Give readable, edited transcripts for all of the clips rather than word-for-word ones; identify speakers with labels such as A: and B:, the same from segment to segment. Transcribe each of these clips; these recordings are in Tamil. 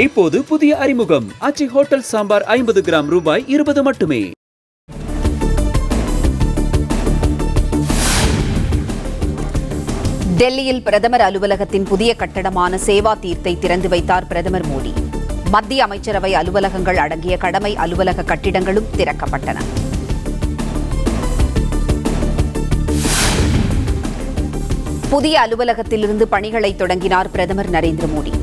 A: இப்போது புதிய அறிமுகம் ஆச்சி ஹோட்டல் சாம்பார் 50 கிராம் ரூபாய் 20 மட்டுமே.
B: டெல்லியில் பிரதமர் அலுவலகத்தின் புதிய கட்டடமான சேவா தீர்த்தை திறந்து வைத்தார் பிரதமர் மோடி. மத்திய அமைச்சரவை அலுவலகங்கள் அடங்கிய கடமை அலுவலக கட்டிடங்களும் திறக்கப்பட்டன. புதிய அலுவலகத்திலிருந்து பணிகளை தொடங்கினார் பிரதமர் நரேந்திர மோடி.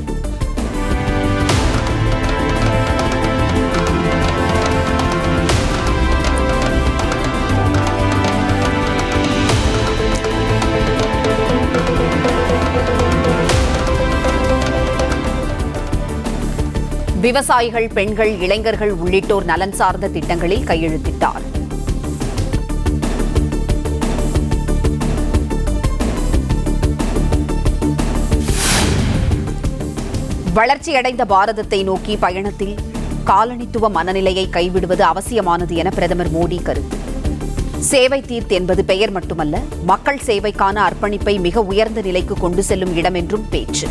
B: விவசாயிகள், பெண்கள், இளைஞர்கள் உள்ளிட்டோர் நலன் சார்ந்த திட்டங்களில் கையெழுத்திட்டார். வளர்ச்சியடைந்த பாரதத்தை நோக்கி பயணத்தில் காலனித்துவ மனநிலையை கைவிடுவது அவசியமானது என பிரதமர் மோடி கருத்து. சேவை தீர்த் என்பது பெயர் மட்டுமல்ல, மக்கள் சேவைக்கான அர்ப்பணிப்பை மிக உயர்ந்த நிலைக்கு கொண்டு செல்லும் இடம் என்றும் பேச்சு.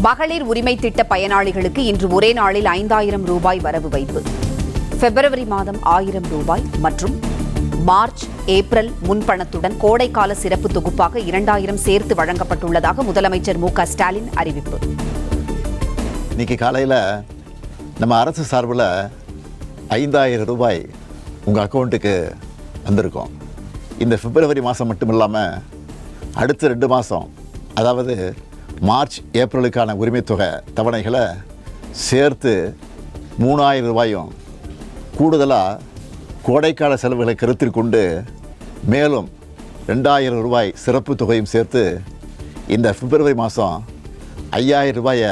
B: மகளிர் உரிமை திட்ட பயனாளிகளுக்கு இன்று ஒரே நாளில் 5000 ரூபாய் வரவு வைப்பு. பிப்ரவரி மாதம் 1000 ரூபாய் மற்றும் மார்ச், ஏப்ரல் முன்பணத்துடன் கோடைக்கால சிறப்பு தொகுப்பாக 2000 சேர்த்து வழங்கப்பட்டுள்ளதாக முதலமைச்சர் மு.க.ஸ்டாலின் அறிவிப்பு.
C: இன்னைக்கு காலையில் நம்ம அரசு சார்பில் 5000 ரூபாய் உங்கள் அக்கௌண்ட்டுக்கு வந்திருக்கோம். இந்த பிப்ரவரி மாதம் மட்டும் இல்லாமல் அடுத்த 2 மாதம், அதாவது மார்ச், ஏப்ரலுக்கான உரிமைத்தொகை தவணைகளை சேர்த்து 3000 ரூபாயும், கூடுதலாக கோடைக்கால செலவுகளை கருத்தில் கொண்டு மேலும் 2000 ரூபாய் சிறப்பு தொகையும் சேர்த்து இந்த பிப்ரவரி மாதம் 5000 ரூபாயை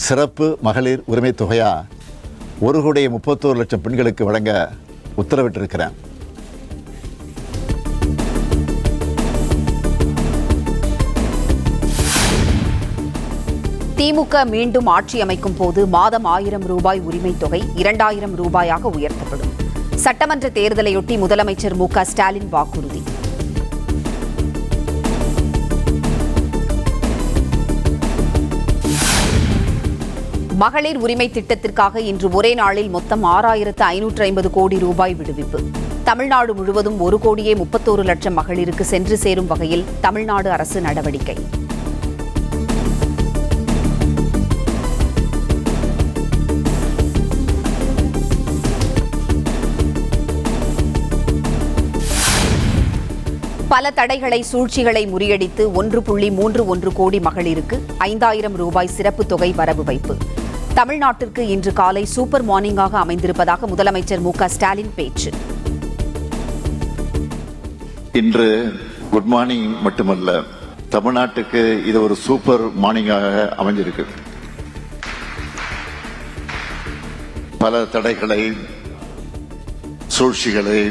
C: சிறப்பு மகளிர் உரிமை தொகையாக 1,31,00,000 பெண்களுக்கு வழங்க உத்தரவிட்டிருக்கிறேன்.
B: திமுக மீண்டும் ஆட்சி அமைக்கும் போது மாதம் 1000 ரூபாய் உரிமை தொகை 2000 ரூபாயாக உயர்த்தப்படும். சட்டமன்ற தேர்தலையொட்டி முதலமைச்சர் மு.க.ஸ்டாலின் வாக்குறுதி. மகளிர் உரிமை திட்டத்திற்காக இன்று ஒரே நாளில் மொத்தம் 6550 கோடி ரூபாய் விடுவிப்பு. தமிழ்நாடு முழுவதும் 1,31,00,000 மகளிருக்கு சென்று சேரும் வகையில் தமிழ்நாடு அரசு நடவடிக்கை. பல தடைகளை, சூழ்ச்சிகளை முறியடித்து 1.31 கோடி மகளிருக்கு 5000 ரூபாய் சிறப்பு தொகை வரவு வைப்பு. தமிழ்நாட்டிற்கு இன்று காலை சூப்பர் மார்னிங்காக அமைந்திருப்பதாக முதலமைச்சர் மு.க.ஸ்டாலின் பேச்சு.
C: இன்று குட் மார்னிங் மட்டுமல்ல, தமிழ்நாட்டுக்கு இது ஒரு சூப்பர் மார்னிங்காக அமைஞ்சிருக்கு. பல தடைகளை, சூழ்ச்சிகளை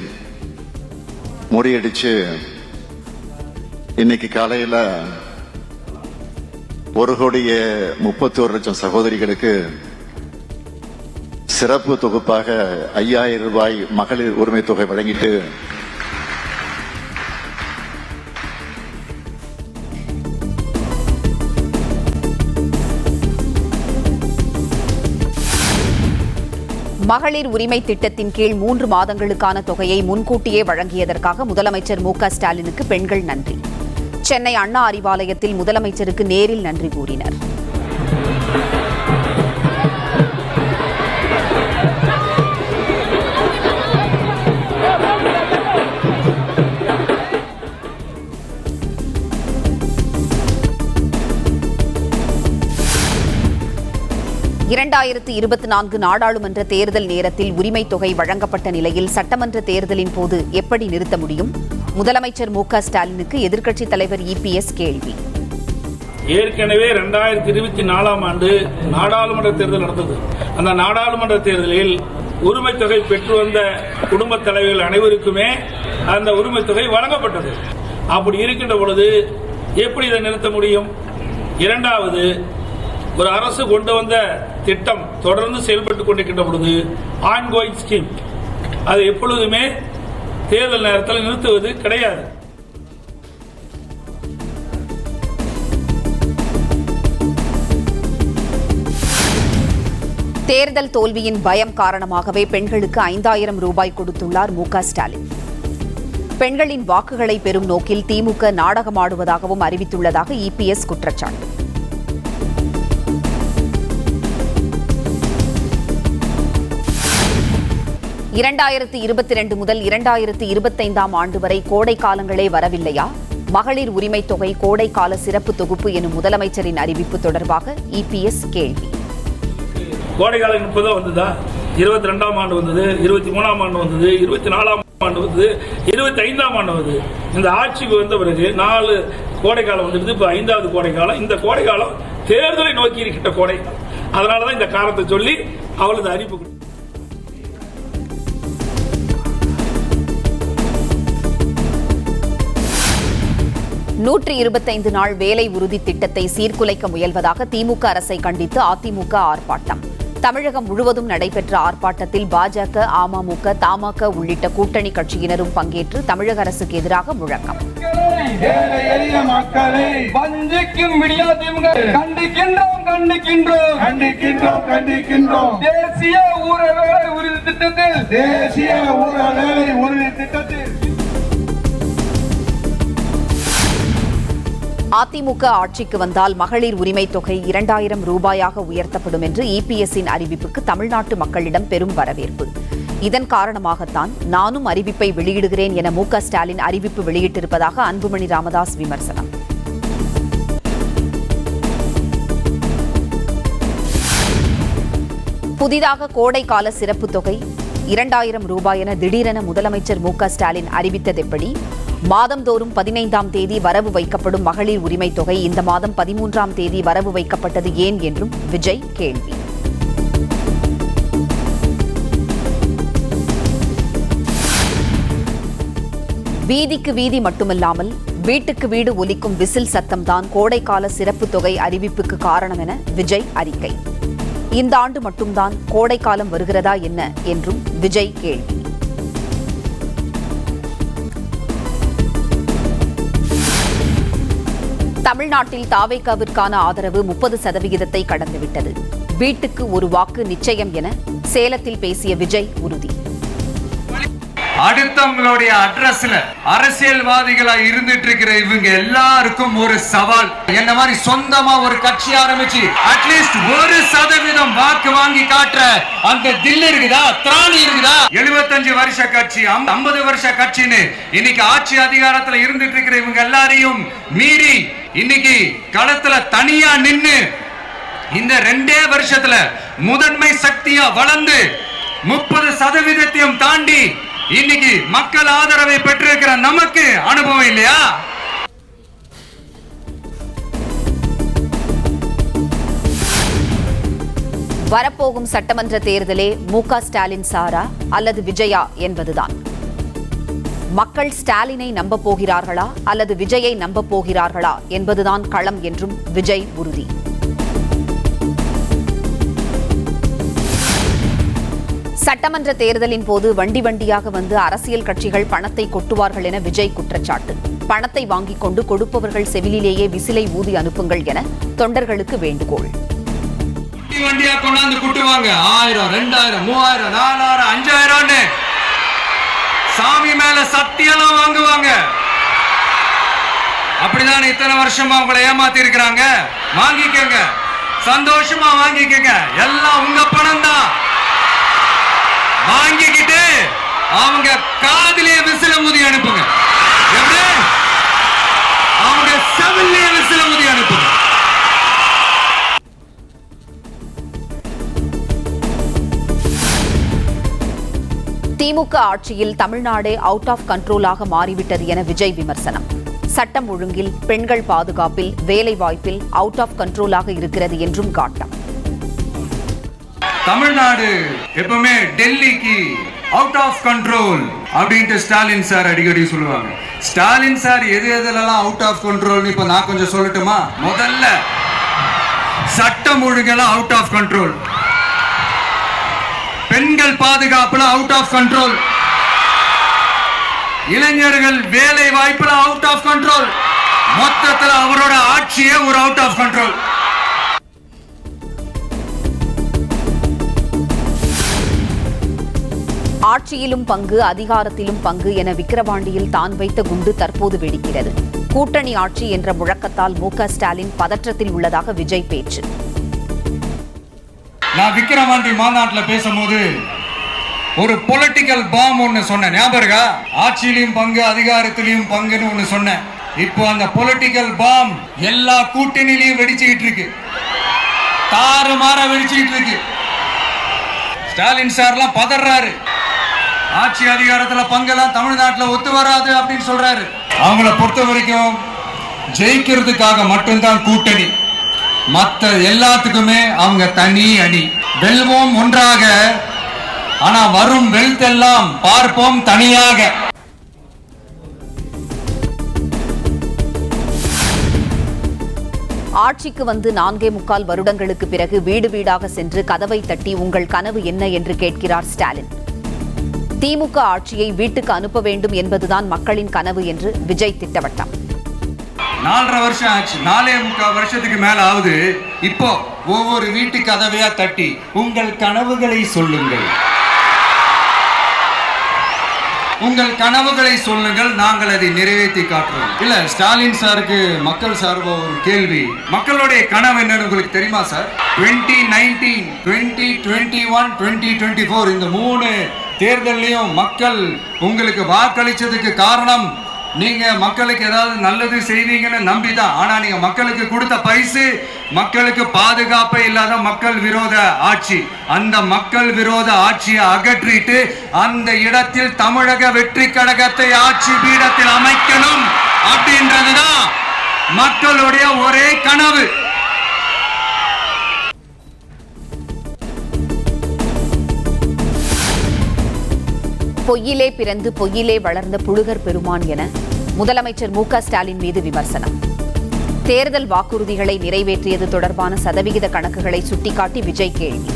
C: முறியடிச்சு இன்னைக்கு காலையில் 1,31,00,000 சகோதரிகளுக்கு சிறப்பு தொகுப்பாக 5000 ரூபாய் மகளிர் உரிமை தொகை வழங்கிட்டு
B: மகளிர் உரிமை திட்டத்தின் கீழ் 3 மாதங்களுக்கான தொகையை முன்கூட்டியே வழங்கியதற்காக முதலமைச்சர் மு.க.ஸ்டாலினுக்கு பெண்கள் நன்றி. சென்னை அண்ணா அறிவாலயத்தில் முதலமைச்சருக்கு நேரில் நன்றி கூறினர். (2024) நாடாளுமன்ற தேர்தல் நேரத்தில் உரிமை தொகை வழங்கப்பட்ட நிலையில் சட்டமன்ற தேர்தலின் போது எப்படி நிறுத்த முடியும்? முதலமைச்சர் மு.க.ஸ்டாலினுக்கு எதிர்க்கட்சித் தலைவர் இபிஎஸ் கேள்வி.
D: ஏற்கனவே 2024 ஆண்டு நாடாளுமன்ற தேர்தல் நடந்தது. அந்த நாடாளுமன்ற தேர்தலில் உரிமை தொகை பெற்று வந்த குடும்பத் தலைவர்கள் அனைவருக்குமே அந்த உரிமை தொகை வழங்கப்பட்டது. அப்படி இருக்கின்ற பொழுது எப்படி இதை நிறுத்த முடியும்? இரண்டாவது, ஒரு அரசு கொண்டு வந்த திட்டம் தொடர்ந்து செயல்பட்டுக் கொண்டிருக்கின்ற பொழுது ஆன்கோயிங் ஸ்கீம் அது எப்பொழுதுமே தேர்தல் நேரத்தில் நிறுத்துவது கிடையாது.
B: தேர்தல் தோல்வியின் பயம் காரணமாகவே பெண்களுக்கு 5000 ரூபாய் கொடுத்துள்ளார் மு.க. ஸ்டாலின். பெண்களின் வாக்குகளை பெறும் நோக்கில் திமுக நாடகமாடுவதாகவும் அறிவித்துள்ளதாக இபிஎஸ் குற்றச்சாட்டு. (2022) முதல் 2025 ஆண்டு வரை கோடை காலங்களே வரவில்லையா? மகளிர் உரிமை தொகை கோடைக்கால சிறப்பு தொகுப்பு எனும் முதலமைச்சரின் அறிவிப்பு தொடர்பாக இபிஎஸ் கேள்வி.
D: கோடைக்காலம் 30 வந்ததா? 22ஆம் ஆண்டு வந்தது, 23ஆம் ஆண்டு வந்தது, 24ஆம் ஆண்டு வந்தது, 25ஆம் ஆண்டு வந்தது. இந்த ஆட்சிக்கு வந்த பிறகு 4 கோடைக்காலம் வந்துடுது. இப்ப 5வது கோடைக்காலம். இந்த கோடைக்காலம் தேர்தலை நோக்கி இருக்கின்ற கோடைக்காலம். அதனாலதான் இந்த காரணத்தை சொல்லி அவளது அறிவிப்பு.
B: 125 நாள் வேலை உறுதி திட்டத்தை சீர்குலைக்க முயல்வதாக திமுக அரசை கண்டித்து அதிமுக ஆர்ப்பாட்டம். தமிழகம் முழுவதும் நடைபெற்ற ஆர்ப்பாட்டத்தில் பாஜக, அமமுக, தமாக உள்ளிட்ட கூட்டணி கட்சியினரும் பங்கேற்று தமிழக அரசுக்கு எதிராக முழக்கம்.
E: தேசிய ஊரக வேலை உறுதி திட்டத்தில்
B: அதிமுக ஆட்சிக்கு வந்தால் மகளிர் உரிமை தொகை 2000 ரூபாயாக உயர்த்தப்படும் என்று இபிஎஸ்ஸின் அறிவிப்புக்கு தமிழ்நாட்டு மக்களிடம் பெரும் வரவேற்பு. இதன் காரணமாகத்தான் நானும் அறிவிப்பை வெளியிடுகிறேன் என மு.க. ஸ்டாலின் அறிவிப்பு வெளியிட்டிருப்பதாக அன்புமணி ராமதாஸ் விமர்சனம். புதிதாக கோடைக்கால சிறப்பு தொகை 2000 ரூபாய் என திடீரென முதலமைச்சர் மு.க. ஸ்டாலின் அறிவித்ததெப்படி? மாதந்தோறும் 15ஆம் தேதி வரவு வைக்கப்படும் மகளிர் உரிமை தொகை இந்த மாதம் 13ஆம் தேதி வரவு வைக்கப்பட்டது ஏன் என்றும் விஜய் கேள்வி. வீதிக்கு வீதி மட்டுமல்லாமல் வீட்டுக்கு வீடு ஒலிக்கும் விசில் சத்தம்தான் கோடைக்கால சிறப்பு தொகை அறிவிப்புக்கு காரணம் என விஜய் அறிக்கை. இந்த ஆண்டு மட்டும்தான் கோடைக்காலம் வருகிறதா என்ன என்றும் விஜய் கேள்வி. தமிழ்நாட்டில் தாவேகாவிற்கான ஆதரவு 30% கடந்துவிட்டது. வீட்டுக்கு ஒரு வாக்கு நிச்சயம் என சேலத்தில் பேசிய விஜய் உறுதி.
F: அடுத்தவங்களுடைய அட்ரஸ்ல அரசியல்வாதிகளா இருந்துட்டு இருக்கிற இவங்க எல்லாருக்கும் ஒரு சவால். என்ன மாதிரி சொந்தமா ஒரு கட்சி ஆரம்பிச்சு அட்லீஸ்ட் 1% வாக்கு வாங்கி காட்டுற அந்த தில் இருக்குதா, திராணி இருக்குதா? 75 வருஷ கட்சி, 50 வருஷ கட்சின்னு இன்னைக்கு ஆட்சி அதிகாரத்துல இருந்துட்டு இருக்கிற இவங்க எல்லாரையும் மீறி இன்னைக்கு களத்துல தனியா நின்னு இந்த 2 வருஷத்துல முதன்மை சக்தியா வளர்ந்து 30% தாண்டி இன்னைக்கு மக்கள் ஆதரவை பெற்றிருக்கிற நமக்கு அனுபவம் இல்லையா?
B: வரப்போகும் சட்டமன்ற தேர்தலே மு.க. ஸ்டாலின் சாரா அல்லது விஜயா என்பதுதான். மக்கள் ஸ்டாலினை நம்ப போகிறார்களா அல்லது விஜயை நம்ப போகிறார்களா என்பதுதான் களம் என்றும் விஜய் உறுதி. சட்டமன்ற தேர்தலின் போது வண்டி வண்டியாக வந்து அரசியல் கட்சிகள் பணத்தை கொட்டுவார்கள் என விஜய் குற்றச்சாட்டு. பணத்தை வாங்கிக் கொண்டு கொடுப்பவர்கள் செவிலிலேயே விசிலை ஊதி அனுப்புங்கள் என தொண்டர்களுக்கு வேண்டுகோள்.
F: வண்டியா கொண்டாந்து குட்டுவாங்க. 1000, 2000, 3000, 4000, 5000 சாமி மேல சத்தியெல்லாம் வாங்குவாங்க. அப்படிதான் இத்தனை வருஷமா உங்களை ஏமாத்தி இருக்கிறாங்க. வாங்கிக்கங்க, சந்தோஷமா வாங்கிக்கங்க. எல்லாம் உங்க பணம் தான். வாங்கிக்கிட்டு அவங்க காதிலே விசில ஊதி அனுப்புங்க. எப்படி? அவங்க செவிலே விசில ஊதி அனுப்புங்க.
B: திமுக ஆட்சியில் தமிழ்நாடு அவுட் ஆஃப் கண்ட்ரோலாக மாறிவிட்டது என விஜய் விமர்சனம். சட்டம் ஒழுங்கில், பெண்கள் பாதுகாப்பில், வேலை வாய்ப்பில் அவுட் ஆஃப் கண்ட்ரோலாக இருக்கிறது என்றும் காட்டம்.
F: தமிழ்நாடு எப்பவுமே டெல்லிக்கு அவுட் ஆஃப் கண்ட்ரோல் அப்படின்ட்டு ஸ்டாலின் சார் அடிக்கடி சொல்லுவாங்க. ஸ்டாலின் சார் எது எதுலலாம் அவுட் ஆஃப் கண்ட்ரோல் இப்ப நான் கொஞ்சம் சொல்லட்டுமா? முதல்ல சட்டம் ஒழுங்கெல்லாம் அவுட் ஆஃப் கண்ட்ரோல், பெண்கள் பாதுகாப்புல அவுட் ஆஃப் கண்ட்ரோல், இளைஞர்கள் வேலை வாய்ப்புல அவுட் ஆஃப் கண்ட்ரோல், மொத்தத்தில் அவரோட ஆட்சியே ஒரு அவுட் ஆஃப் கண்ட்ரோல்.
B: ஆட்சியிலும் பங்கு, அதிகாரத்திலும் பங்கு என விக்கிரவாண்டியில் தான் வைத்த குண்டு தற்போது வெடிக்கிறது. கூட்டணி ஆட்சி என்ற முழக்கத்தால் மு.க. ஸ்டாலின் பதற்றத்தில் உள்ளதாக விஜய் பேச்சு.
F: நான் விக்கிரவாண்டி மாநாட்டில் பேசும்போது ஒரு பொலிட்டிக்கல் பாம் ஒன்னு சொன்னேன், ஞாபகம் இருக்கா? ஆட்சியிலும் பங்கு, அதிகாரத்திலையும் பங்குன்னு ஒன்னு சொன்னேன். இப்போ அந்த பொலிட்டிக்கல் பாம் எல்லா கூட்டணியிலையும் வெடிச்சுக்கிட்டு இருக்கு, தாறுமாற வெடிச்சுக்கிட்டு இருக்கு. ஸ்டாலின் சார்லாம் பதறாரு, ஆட்சி அதிகாரத்துல பங்கெல்லாம் தமிழ்நாட்டில் ஒத்து வராது அப்படின்னு சொல்றாரு. அவங்கள பொறுத்த வரைக்கும் ஜெயிக்கிறதுக்காக மட்டும்தான் கூட்டணி, மற்ற எல்லாத்துக்குமே அவங்க தனி அணி. வெல்வோம் ஒன்றாக, ஆனா வரும் வெல்த் எல்லாம் பார்ப்போம் தனியாக.
B: ஆட்சிக்கு வந்து 4.25 வருடங்களுக்கு பிறகு வீடு வீடாக சென்று கதவை தட்டி உங்கள் கனவு என்ன என்று கேட்கிறார் ஸ்டாலின். திமுக ஆட்சியை வீட்டுக்கு அனுப்ப வேண்டும் என்பதுதான் மக்களின் கனவு என்று விஜய் திட்டவட்டம்.
F: 4.5 வருஷம் ஆச்சு, 4.25 வருஷத்துக்கு மேல ஆகுது. இப்போ ஒவ்வொரு வீட்டு கதவையா தட்டி உங்கள் கனவுகளை சொல்லுங்கள், உங்கள் கனவுகளை சொல்லுங்கள், நாங்கள் அதை நிறைவேற்றி காட்டுறோம். இல்ல, ஸ்டாலின் சாருக்கு மக்கள் சார்பா ஒரு கேள்வி, மக்களுடைய கனவு என்னன்னு உங்களுக்கு தெரியுமா சார்? 2019, 2021, 2024 இந்த 3 தேர்தலையும் மக்கள் உங்களுக்கு வாக்களிச்சதுக்கு காரணம் நீங்க மக்களுக்கு ஏதாவது நல்லது செய்வீங்கன்னு நம்பிதான். ஆனா நீங்க மக்களுக்கு கொடுத்த பரிசு மக்களுக்கு பாதுகாப்பே இல்லாத மக்கள் விரோத ஆட்சி. அந்த மக்கள் விரோத ஆட்சியை அகற்றிட்டு அந்த இடத்தில் தமிழக வெற்றி கழகத்தை ஆட்சி பீடத்தில் அமைக்கணும் அப்படின்றதுதான் மக்களுடைய ஒரே கனவு.
B: பொய்யிலே பிறந்து பொய்யிலே வளர்ந்த புழுகர் பெருமான் என முதலமைச்சர் மு.க. ஸ்டாலின் மீது விமர்சனம். தேர்தல் வாக்குறுதிகளை நிறைவேற்றியது தொடர்பான சதவிகித கணக்குகளை சுட்டிக்காட்டி விஜய் கேள்வி.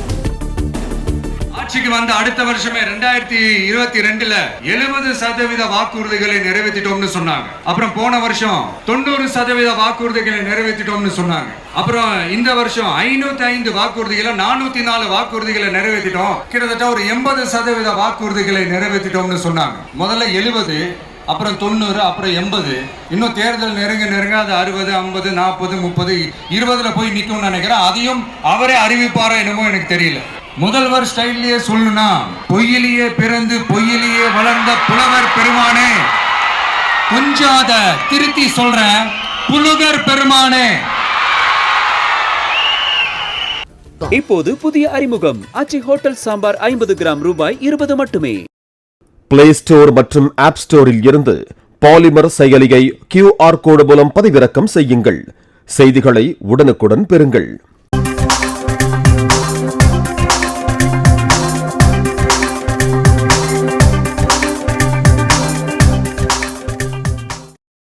F: ஆட்சிக்கு வந்த அடுத்த வருஷமே 2022ல 70% வாக்குறுதிகளை நிறைவேற்றிட்டோம்னு சொன்னாங்க. அப்புறம் போன வருஷம் 90% வாக்குறுதிகளை நிறைவேற்றிட்டோம்னு சொன்னாங்க. அப்புறம் இந்த வருஷம் 505 வாக்குறுதிகளை 404 வாக்குறுதிகளை நிறைவேற்றிட்டோம். கிட்டத்தட்ட ஒரு 80% வாக்குறுதிகளை நிறைவேற்றிட்டோம்னு சொன்னாங்க. முதல்ல 70, அப்புறம் 90, அப்புறம் 80. இன்னும் தேர்தல் நெருங்க அது 60, 50, 40, 30, 20ல போய் நிக்கும்னு நினைக்கிறேன். அதையும் அவரே அறிவிப்பாரா என்னமோ எனக்கு தெரியல. முதல்வர் ஸ்டைல்லையே சொல்லணும்னா, பொய்யிலேயே பிறந்து பொய்யிலேயே வளர்ந்த புலவர் பெருமானே, கொஞ்சம் அத திருத்தி சொல்றேன், புலுகர் பெருமானே.
A: இப்போது புதிய அறிமுகம் ஆச்சி ஹோட்டல் சாம்பார் 50 கிராம் ரூபாய் 20 மட்டுமே.
G: பிளே ஸ்டோர் மற்றும் ஆப் ஸ்டோரில் இருந்து பாலிமர் செயலியை QR கோடு மூலம் பதிவிறக்கம் செய்யுங்கள். செய்திகளை உடனுக்குடன் பெறுங்கள்.